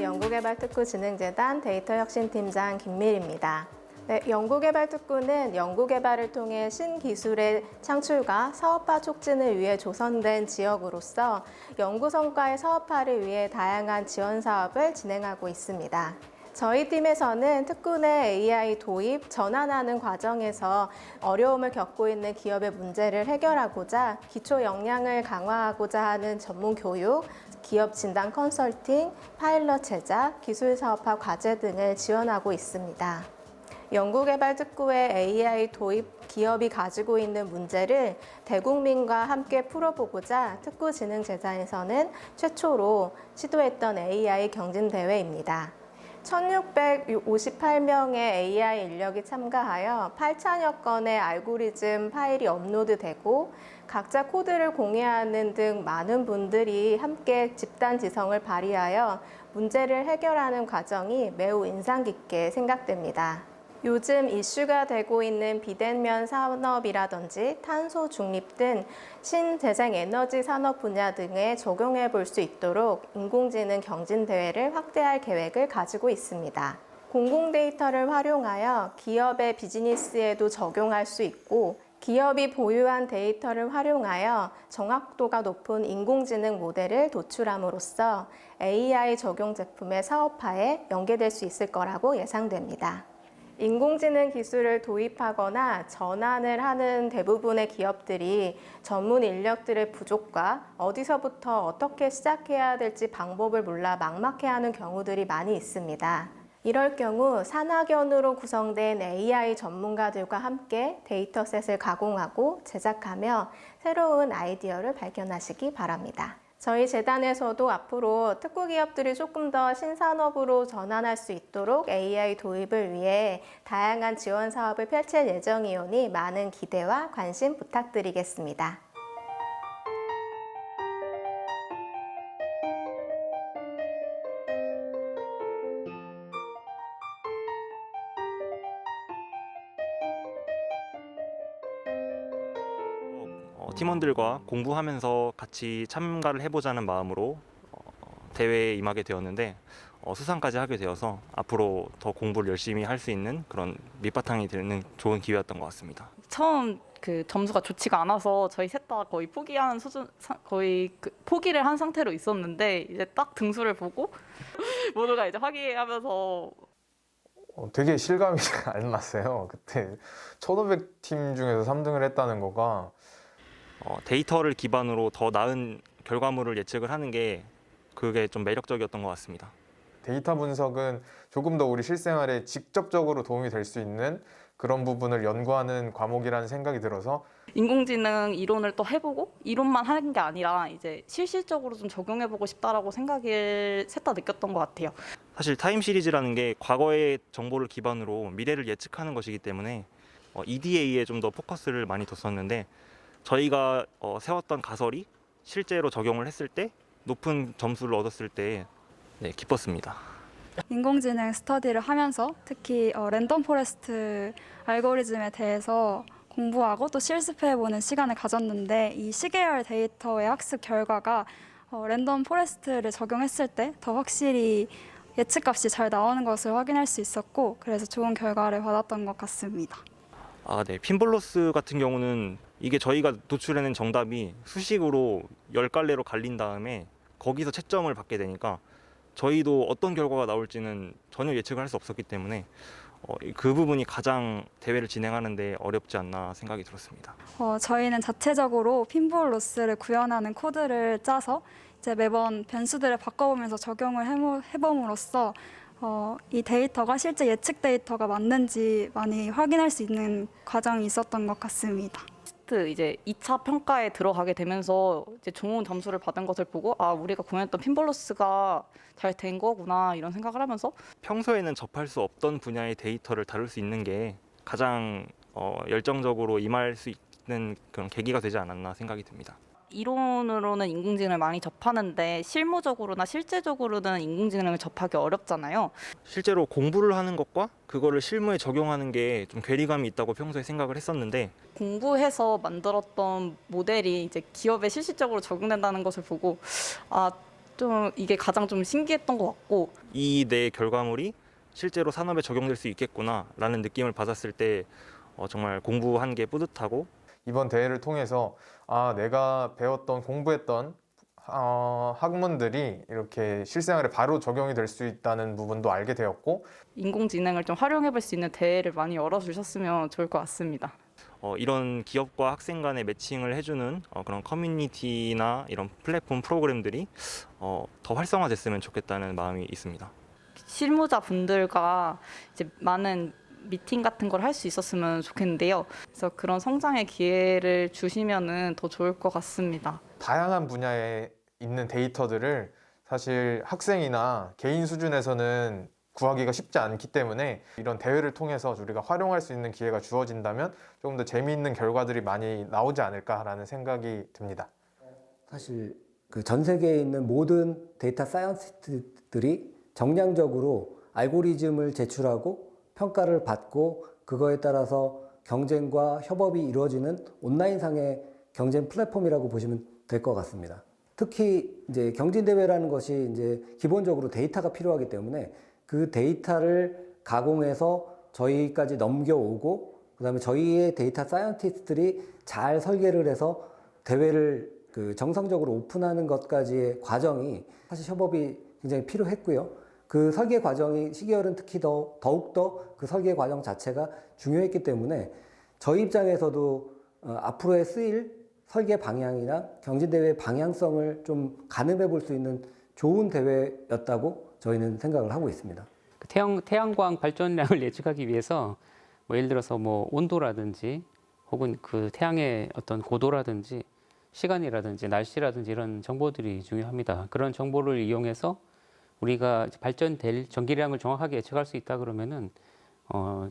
연구개발특구진흥재단 데이터혁신팀장 김밀입니다. 네, 연구개발특구는 연구개발을 통해 신기술의 창출과 사업화 촉진을 위해 조성된 지역으로서 연구 성과의 사업화를 위해 다양한 지원 사업을 진행하고 있습니다. 저희 팀에서는 특구 내 AI 도입, 전환하는 과정에서 어려움을 겪고 있는 기업의 문제를 해결하고자 기초 역량을 강화하고자 하는 전문 교육, 기업 진단 컨설팅, 파일럿 제작, 기술 사업화 과제 등을 지원하고 있습니다. 연구개발특구의 AI 도입 기업이 가지고 있는 문제를 대국민과 함께 풀어보고자 특구진흥재단에서는 최초로 시도했던 AI 경진대회입니다. 1,658명의 AI 인력이 참가하여 8,000여 건의 알고리즘 파일이 업로드되고 각자 코드를 공유하는 등 많은 분들이 함께 집단 지성을 발휘하여 문제를 해결하는 과정이 매우 인상 깊게 생각됩니다. 요즘 이슈가 되고 있는 비대면 산업이라든지 탄소 중립 등 신재생 에너지 산업 분야 등에 적용해 볼 수 있도록 인공지능 경진대회를 확대할 계획을 가지고 있습니다. 공공 데이터를 활용하여 기업의 비즈니스에도 적용할 수 있고 기업이 보유한 데이터를 활용하여 정확도가 높은 인공지능 모델을 도출함으로써 AI 적용 제품의 사업화에 연계될 수 있을 거라고 예상됩니다. 인공지능 기술을 도입하거나 전환을 하는 대부분의 기업들이 전문 인력들의 부족과 어디서부터 어떻게 시작해야 될지 방법을 몰라 막막해하는 경우들이 많이 있습니다. 이럴 경우 산학연으로 구성된 AI 전문가들과 함께 데이터셋을 가공하고 제작하며 새로운 아이디어를 발견하시기 바랍니다. 저희 재단에서도 앞으로 특구 기업들이 조금 더 신산업으로 전환할 수 있도록 AI 도입을 위해 다양한 지원 사업을 펼칠 예정이오니 많은 기대와 관심 부탁드리겠습니다. 팀원들과 공부하면서 같이 참가를 해보자는 마음으로 대회에 임하게 되었는데 수상까지 하게 되어서 앞으로 더 공부를 열심히 할 수 있는 그런 밑바탕이 되는 좋은 기회였던 것 같습니다. 처음 그 점수가 좋지가 않아서 저희 셋 다 거의 포기하는 수준, 거의 포기를 한 상태로 있었는데 이제 딱 등수를 보고 모두가 이제 화기애애하면서 되게 실감이 안 났어요. 그때 1,500팀 중에서 3등을 했다는 거가 데이터를 기반으로 더 나은 결과물을 예측을 하는 게 그게 좀 매력적이었던 것 같습니다. 데이터 분석은 조금 더 우리 실생활에 직접적으로 도움이 될 수 있는 그런 부분을 연구하는 과목이라는 생각이 들어서 인공지능 이론을 또 해보고 이론만 하는 게 아니라 이제 실질적으로 좀 적용해보고 싶다라고 생각을 셋 다 느꼈던 것 같아요. 사실 타임 시리즈라는 게 과거의 정보를 기반으로 미래를 예측하는 것이기 때문에 EDA에 좀 더 포커스를 많이 뒀었는데 저희가 세웠던 가설이 실제로 적용을 했을 때 높은 점수를 얻었을 때 기뻤습니다. 인공지능 스터디를 하면서 특히 랜덤 포레스트 알고리즘에 대해서 공부하고 또 실습해보는 시간을 가졌는데 이 시계열 데이터의 학습 결과가 랜덤 포레스트를 적용했을 때 더 확실히 예측값이 잘 나오는 것을 확인할 수 있었고 그래서 좋은 결과를 받았던 것 같습니다. 네. 핀볼로스 같은 경우는 이게 저희가 도출해낸 정답이 수식으로 10갈래로 갈린 다음에 거기서 채점을 받게 되니까 저희도 어떤 결과가 나올지는 전혀 예측을 할 수 없었기 때문에 그 부분이 가장 대회를 진행하는 데 어렵지 않나 생각이 들었습니다. 저희는 자체적으로 핀볼 로스를 구현하는 코드를 짜서 이제 매번 변수들을 바꿔보면서 적용을 해봄으로써 이 데이터가 실제 예측 데이터가 맞는지 많이 확인할 수 있는 과정이 있었던 것 같습니다. 이제 2차 평가에 들어가게 되면서 이제 좋은 점수를 받은 것을 보고 우리가 구현했던 핀볼로스가 잘 된 거구나 이런 생각을 하면서 평소에는 접할 수 없던 분야의 데이터를 다룰 수 있는 게 가장 열정적으로 임할 수 있는 그런 계기가 되지 않았나 생각이 듭니다. 이론으로는 인공지능을 많이 접하는데 실무적으로나 실제적으로는 인공지능을 접하기 어렵잖아요. 실제로 공부를 하는 것과 그거를 실무에 적용하는 게 좀 괴리감이 있다고 평소에 생각을 했었는데 공부해서 만들었던 모델이 이제 기업에 실질적으로 적용된다는 것을 보고 좀 이게 가장 좀 신기했던 것 같고 이 내 결과물이 실제로 산업에 적용될 수 있겠구나라는 느낌을 받았을 때 정말 공부한 게 뿌듯하고 이번 대회를 통해서 내가 배웠던 공부했던 학문들이 이렇게 실생활에 바로 적용이 될 수 있다는 부분도 알게 되었고 인공지능을 좀 활용해 볼 수 있는 대회를 많이 열어주셨으면 좋을 것 같습니다. 이런 기업과 학생 간의 매칭을 해주는 그런 커뮤니티나 이런 플랫폼 프로그램들이 더 활성화됐으면 좋겠다는 마음이 있습니다. 실무자 분들과 이제 많은 미팅 같은 걸 할 수 있었으면 좋겠는데요. 그래서 그런 성장의 기회를 주시면은 더 좋을 것 같습니다. 다양한 분야에 있는 데이터들을 사실 학생이나 개인 수준에서는 구하기가 쉽지 않기 때문에 이런 대회를 통해서 우리가 활용할 수 있는 기회가 주어진다면 조금 더 재미있는 결과들이 많이 나오지 않을까라는 생각이 듭니다. 사실 그 전 세계에 있는 모든 데이터 사이언티스트들이 정량적으로 알고리즘을 제출하고 평가를 받고 그거에 따라서 경쟁과 협업이 이루어지는 온라인상의 경쟁 플랫폼이라고 보시면 될 것 같습니다. 특히 이제 경진대회라는 것이 이제 기본적으로 데이터가 필요하기 때문에 그 데이터를 가공해서 저희까지 넘겨오고 그다음에 저희의 데이터 사이언티스트들이 잘 설계를 해서 대회를 그 정상적으로 오픈하는 것까지의 과정이 사실 협업이 굉장히 필요했고요. 그 설계 과정이 시계열은 특히 더욱더 그 설계 과정 자체가 중요했기 때문에 저희 입장에서도 앞으로의 쓰일 설계 방향이나 경진대회 방향성을 좀 가늠해 볼 수 있는 좋은 대회였다고 저희는 생각을 하고 있습니다. 태양광 발전량을 예측하기 위해서 예를 들어서 온도라든지 혹은 그 태양의 어떤 고도라든지 시간이라든지 날씨라든지 이런 정보들이 중요합니다. 그런 정보를 이용해서 우리가 발전될 전기량을 정확하게 예측할 수 있다 그러면은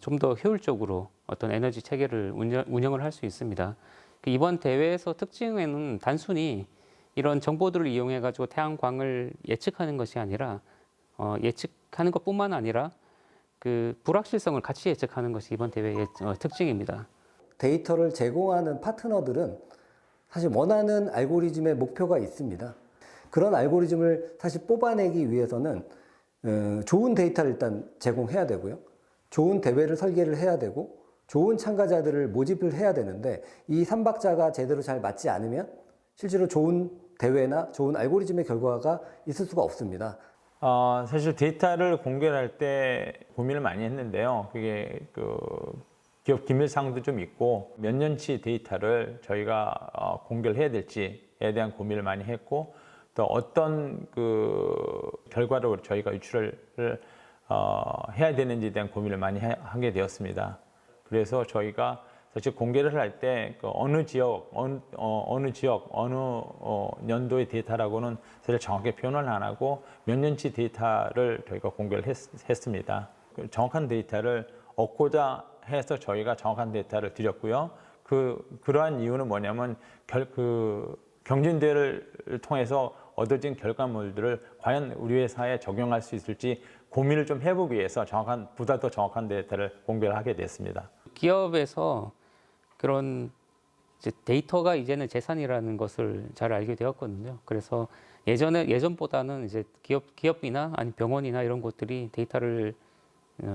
좀 더 효율적으로 어떤 에너지 체계를 운영을 할 수 있습니다. 이번 대회에서 특징에는 단순히 이런 정보들을 이용해 가지고 태양광을 예측하는 것이 아니라 예측하는 것뿐만 아니라 그 불확실성을 같이 예측하는 것이 이번 대회의 특징입니다. 데이터를 제공하는 파트너들은 사실 원하는 알고리즘의 목표가 있습니다. 그런 알고리즘을 사실 뽑아내기 위해서는 좋은 데이터를 일단 제공해야 되고요. 좋은 대회를 설계를 해야 되고 좋은 참가자들을 모집을 해야 되는데 이 삼박자가 제대로 잘 맞지 않으면 실제로 좋은 대회나 좋은 알고리즘의 결과가 있을 수가 없습니다. 사실 데이터를 공개할 때 고민을 많이 했는데요. 그게 기업 기밀사항도 좀 있고 몇 년치 데이터를 저희가 공개를 해야 될지에 대한 고민을 많이 했고 또 어떤 결과로 저희가 유출을 해야 되는지에 대한 고민을 많이 하게 되었습니다. 그래서 저희가 사실 공개를 할 때 어느 지역, 어느 연도의 데이터라고는 사실 정확하게 표현을 안 하고 몇 년치 데이터를 저희가 공개를 했습니다. 정확한 데이터를 얻고자 해서 저희가 정확한 데이터를 드렸고요. 그러한 이유는 뭐냐면 경진대회를 통해서 얻어진 결과물들을 과연 우리 회사에 적용할 수 있을지 고민을 좀 해보기 위해서 보다 더 정확한 데이터를 공개를 하게 됐습니다. 기업에서 그런 데이터가 이제는 재산이라는 것을 잘 알게 되었거든요. 그래서 예전보다는 이제 기업이나 아니 병원이나 이런 곳들이 데이터를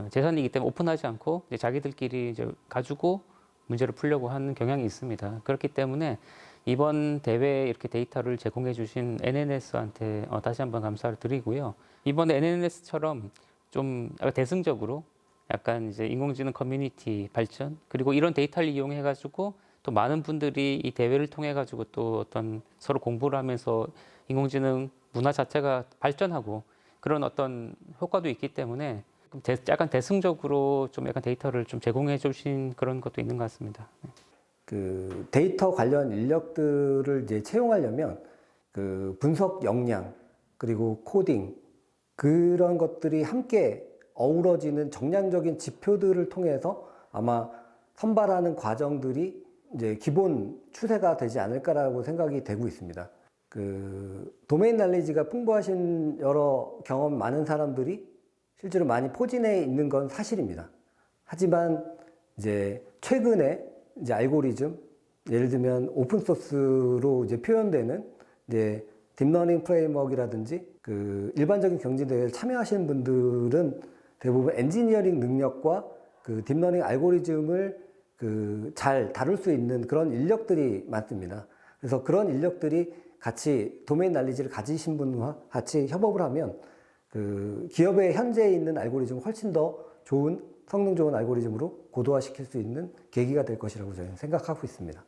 재산이기 때문에 오픈하지 않고 이제 자기들끼리 이제 가지고 문제를 풀려고 하는 경향이 있습니다. 그렇기 때문에 이번 대회에 이렇게 데이터를 제공해 주신 NNS한테 다시 한번 감사를 드리고요. 이번에 NNS처럼 좀 대승적으로 약간 이제 인공지능 커뮤니티 발전 그리고 이런 데이터를 이용해 가지고 또 많은 분들이 이 대회를 통해 가지고 또 어떤 서로 공부를 하면서 인공지능 문화 자체가 발전하고 그런 어떤 효과도 있기 때문에 약간 대승적으로 좀 약간 데이터를 좀 제공해 주신 그런 것도 있는 것 같습니다. 그 데이터 관련 인력들을 이제 채용하려면 그 분석 역량 그리고 코딩 그런 것들이 함께 어우러지는 정량적인 지표들을 통해서 아마 선발하는 과정들이 이제 기본 추세가 되지 않을까라고 생각이 되고 있습니다. 그 도메인 날리지가 풍부하신 여러 경험 많은 사람들이 실제로 많이 포진해 있는 건 사실입니다. 하지만 이제 최근에 이제 알고리즘 예를 들면 오픈 소스로 이제 표현되는 이제 딥러닝 프레임워크라든지 그 일반적인 경진 대회에 참여하시는 분들은 대부분 엔지니어링 능력과 그 딥러닝 알고리즘을 그 잘 다룰 수 있는 그런 인력들이 많습니다. 그래서 그런 인력들이 같이 도메인 날리지를 가지신 분과 같이 협업을 하면 그 기업의 현재 있는 알고리즘을 훨씬 더 좋은 성능 좋은 알고리즘으로 고도화시킬 수 있는 계기가 될 것이라고 저는 생각하고 있습니다.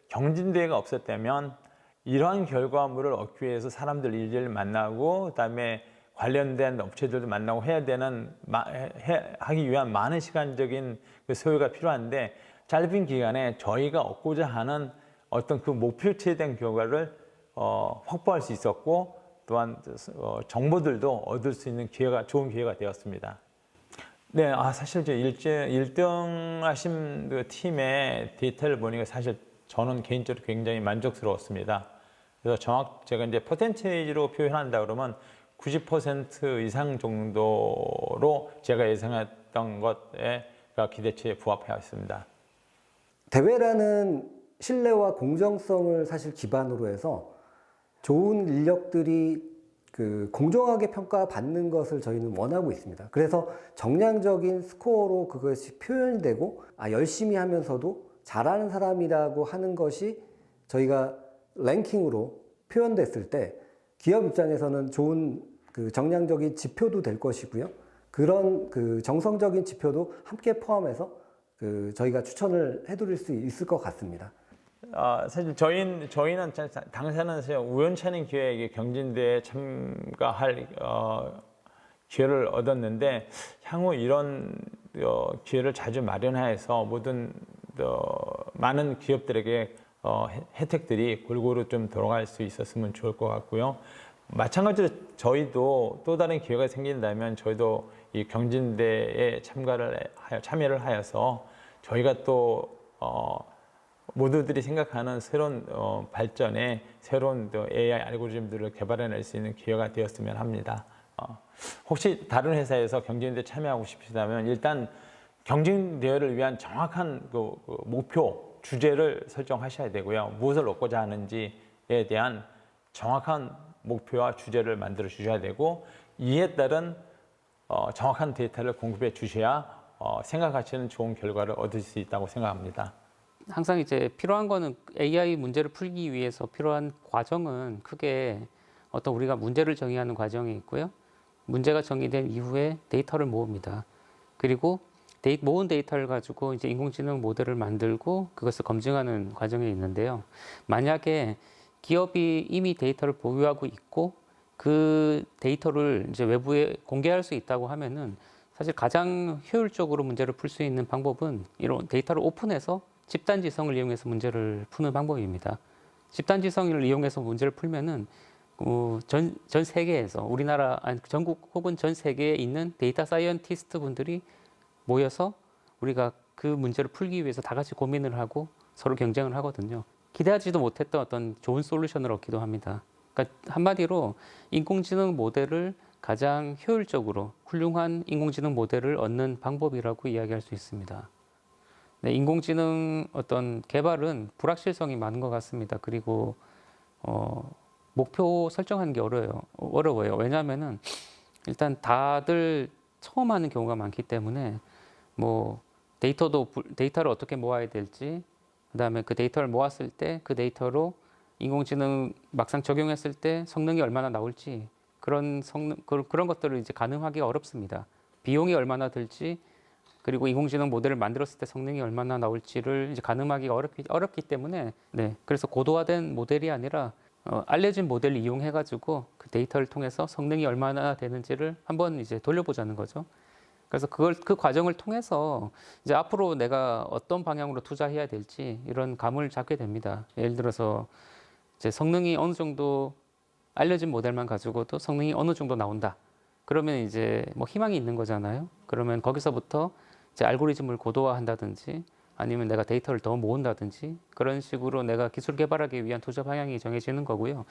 경진대회가 없었다면 이러한 결과물을 얻기 위해서 사람들 일일이 만나고 그다음에 관련된 업체들도 만나고 해야 되는 하기 위한 많은 시간적인 그 소요가 필요한데 짧은 기간에 저희가 얻고자 하는 어떤 그 목표치에 대한 결과를 확보할 수 있었고 또한 정보들도 얻을 수 있는 좋은 기회가 되었습니다. 네, 사실 저 1등 하신 그 팀의 데이터를 보니까 사실 저는 개인적으로 굉장히 만족스러웠습니다. 그래서 제가 이제 퍼센테이지로 표현한다 그러면 90% 이상 정도로 제가 예상했던 것에 기대치에 부합하였습니다. 대회라는 신뢰와 공정성을 사실 기반으로 해서 좋은 인력들이 그 공정하게 평가받는 것을 저희는 원하고 있습니다. 그래서 정량적인 스코어로 그것이 표현이 되고 열심히 하면서도 잘하는 사람이라고 하는 것이 저희가 랭킹으로 표현됐을 때 기업 입장에서는 좋은 그 정량적인 지표도 될 것이고요. 그런 그 정성적인 지표도 함께 포함해서 그 저희가 추천을 해드릴 수 있을 것 같습니다. 사실 저희는 당사는 사실 우연찮은 기회에 경진대회에 참가할 기회를 얻었는데 향후 이런 기회를 자주 마련해서 모든 많은 기업들에게 혜택들이 골고루 좀 돌아갈 수 있었으면 좋을 것 같고요. 마찬가지로 저희도 또 다른 기회가 생긴다면 저희도 이 경진대회에 참여를 하여서 저희가 또 모두들이 생각하는 새로운 발전에 새로운 AI 알고리즘들을 개발해낼 수 있는 기회가 되었으면 합니다. 혹시 다른 회사에서 경진대회 참여하고 싶으시다면 일단 경진대회를 위한 정확한 그 목표, 주제를 설정하셔야 되고요. 무엇을 얻고자 하는지에 대한 정확한 목표와 주제를 만들어 주셔야 되고 이에 따른 정확한 데이터를 공급해 주셔야 생각하시는 좋은 결과를 얻을 수 있다고 생각합니다. 항상 이제 필요한 거는 AI 문제를 풀기 위해서 필요한 과정은 크게 어떤 우리가 문제를 정의하는 과정이 있고요. 문제가 정의된 이후에 데이터를 모읍니다. 그리고 모은 데이터를 가지고 이제 인공지능 모델을 만들고 그것을 검증하는 과정이 있는데요. 만약에 기업이 이미 데이터를 보유하고 있고 그 데이터를 이제 외부에 공개할 수 있다고 하면은 사실 가장 효율적으로 문제를 풀 수 있는 방법은 이런 데이터를 오픈해서 집단지성을 이용해서 문제를 푸는 방법입니다. 집단지성을 이용해서 문제를 풀면은 전 세계에서 우리나라 아니 전국 혹은 전 세계에 있는 데이터 사이언티스트 분들이 모여서 우리가 그 문제를 풀기 위해서 다 같이 고민을 하고 서로 경쟁을 하거든요. 기대하지도 못했던 어떤 좋은 솔루션을 얻기도 합니다. 그러니까 한마디로 인공지능 모델을 가장 효율적으로 훌륭한 인공지능 모델을 얻는 방법이라고 이야기할 수 있습니다. 네, 인공지능 어떤 개발은 불확실성이 많은 것 같습니다. 그리고 목표 설정하는 게 어려워요. 왜냐하면은 일단 다들 처음 하는 경우가 많기 때문에 뭐 데이터를 어떻게 모아야 될지, 그다음에 그 데이터를 모았을 때 그 데이터로 인공지능 막상 적용했을 때 성능이 얼마나 나올지 그런 것들을 이제 가늠하기가 어렵습니다. 비용이 얼마나 들지, 그리고 인공지능 모델을 만들었을 때 성능이 얼마나 나올지를 이제 가늠하기가 어렵기 때문에 그래서 고도화된 모델이 아니라 알려진 모델을 이용해가지고 그 데이터를 통해서 성능이 얼마나 되는지를 한번 이제 돌려보자는 거죠. 그래서 그 과정을 통해서 이제 앞으로 내가 어떤 방향으로 투자해야 될지 이런 감을 잡게 됩니다. 예를 들어서 이제 성능이 어느 정도 알려진 모델만 가지고도 성능이 어느 정도 나온다. 그러면 이제 뭐 희망이 있는 거잖아요. 그러면 거기서부터 이제 알고리즘을 고도화한다든지 아니면 내가 데이터를 더 모은다든지 그런 식으로 내가 기술 개발하기 위한 투자 방향이 정해지는 거고요.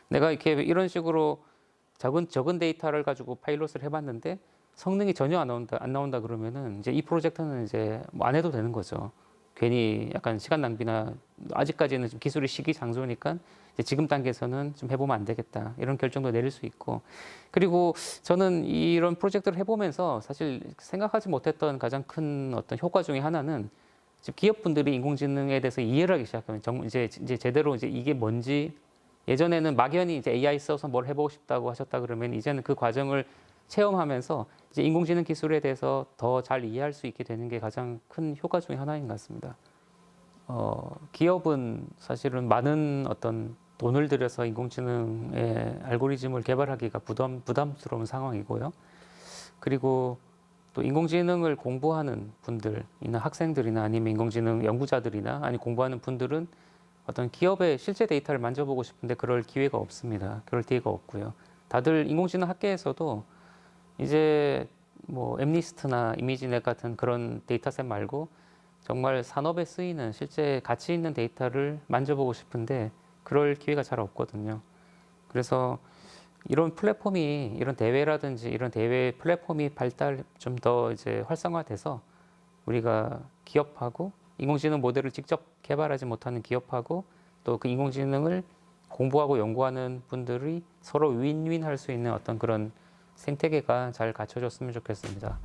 내가 이런 식으로 적은 데이터를 가지고 파일럿을 해봤는데 성능이 전혀 안 나온다 그러면은 이제 이 프로젝트는 이제 뭐 안 해도 되는 거죠. 괜히 약간 시간 낭비나 아직까지는 좀 기술이 시기상조니까 이제 지금 단계에서는 좀 해보면 안 되겠다 이런 결정도 내릴 수 있고 그리고 저는 이런 프로젝트를 해보면서 사실 생각하지 못했던 가장 큰 어떤 효과 중에 하나는 지금 기업분들이 인공지능에 대해서 이해를 하기 시작하면 이제 제대로 이제 이게 뭔지 예전에는 막연히 이제 AI 써서 뭘 해보고 싶다고 하셨다 그러면 이제는 그 과정을 체험하면서 이제 인공지능 기술에 대해서 더 잘 이해할 수 있게 되는 게 가장 큰 효과 중에 하나인 것 같습니다. 기업은 사실은 많은 어떤 돈을 들여서 인공지능의 알고리즘을 개발하기가 부담스러운 상황이고요. 그리고 또 인공지능을 공부하는 분들이나 학생들이나 아니면 인공지능 연구자들이나 아니 공부하는 분들은 어떤 기업의 실제 데이터를 만져보고 싶은데 그럴 기회가 없습니다. 그럴 기회가 없고요. 다들 인공지능 학계에서도 이제 뭐 엠니스트나 이미지넷 같은 그런 데이터셋 말고 정말 산업에 쓰이는 실제 가치 있는 데이터를 만져보고 싶은데 그럴 기회가 잘 없거든요. 그래서 이런 플랫폼이 이런 대회라든지 이런 대회 플랫폼이 발달 좀 더 이제 활성화돼서 우리가 기업하고 인공지능 모델을 직접 개발하지 못하는 기업하고 또 그 인공지능을 공부하고 연구하는 분들이 서로 윈윈할 수 있는 어떤 그런 생태계가 잘 갖춰졌으면 좋겠습니다.